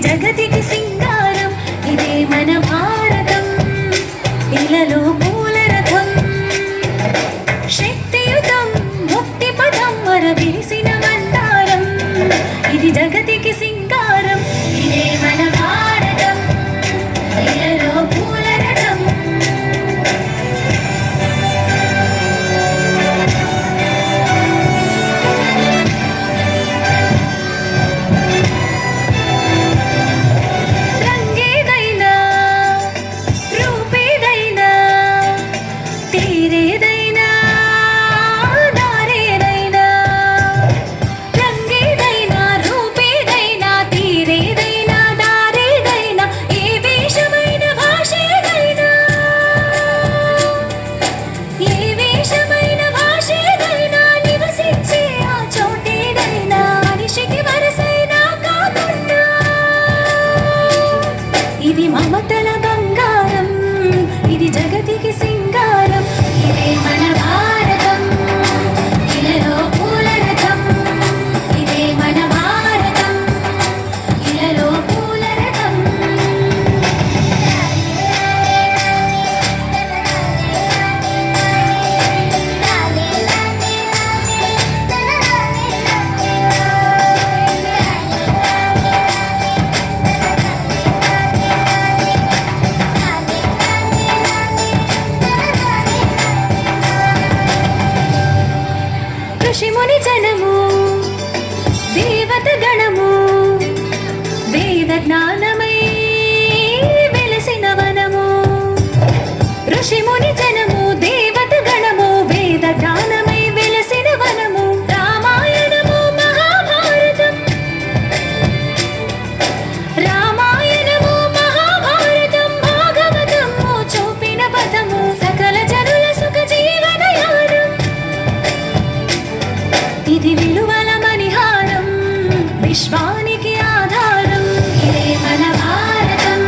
జగతికి సింగారం ఇదే మన భారతం ఇలలో పూల రథం శక్తియుతం ముక్తి పదం మర విరిసిన మందారం ఇది జగతికి సింగారం ఇదే మన భారతం ఇలలో పూల రథం ఇది మమతల బంగారం ఇది జగతికి సింగారం ఇదే మన భారతం ఇలలో పూల రథం ఇదే మన భారతం ఇలలో పూల రథం ఋషిముని జనము దేవత గణము వేద జ్ఞానమై వెలసిన వనము ఋషిముని జనము దేవత గణము వేద జ్ఞానమై వెలసిన వనము రామాయణము మహాభారతం రామాయణము మహాభారతం భాగవతము చూపిన పదము సకల జనుల సుఖ జీవనయానం ఇది విలువల మణిహారం విశ్వానికి ఆధారం ఇదే మన భారతం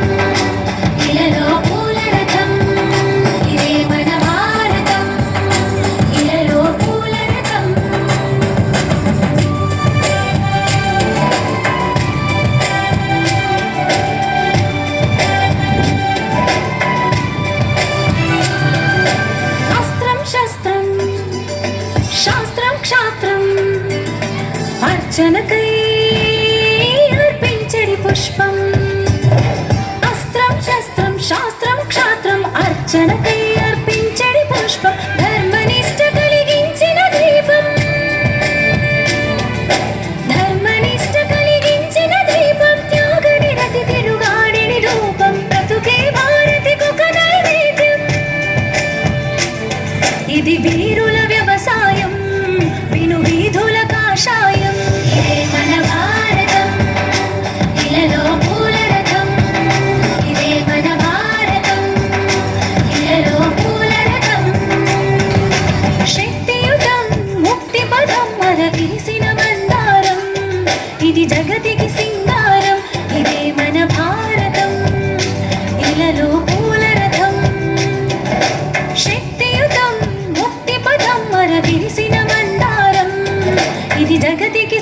ఇలలో పూల రథం ఇదే మన భారతం ఇలలో పూల రథం అస్త్రం శస్త్రం శాస్త్రం క్షాత్రం అర్చనకై అర్పించడి పుష్పం అస్త్రం శస్త్రం శాస్త్రం క్షాత్రం అర్చనకై అర్పించడి పుష్పం ధర్మనిష్ట కలిగించిన దీపం ధర్మనిష్ట కలిగించిన దీపం త్యాగని రతి తిరుగాడిని రూపం బ్రతుకే భారతికొక నైవేద్యం ఇది వీరుల వ్యవసాయం విను వీధుల కాషాయం ఇదే మన భారతం ఇలలో పూల రథం ఇదే మన భారతం ఇలలో పూల రథం శక్తియుతం ముక్తి పదం మర విరిసిన మందారం ఇది జగతికి సింగారం ఇదే మన భారతం ఇలలో పూల రథం శక్తియుతం ముక్తి పదం మర విరిసిన మందారం ఇది జగతికి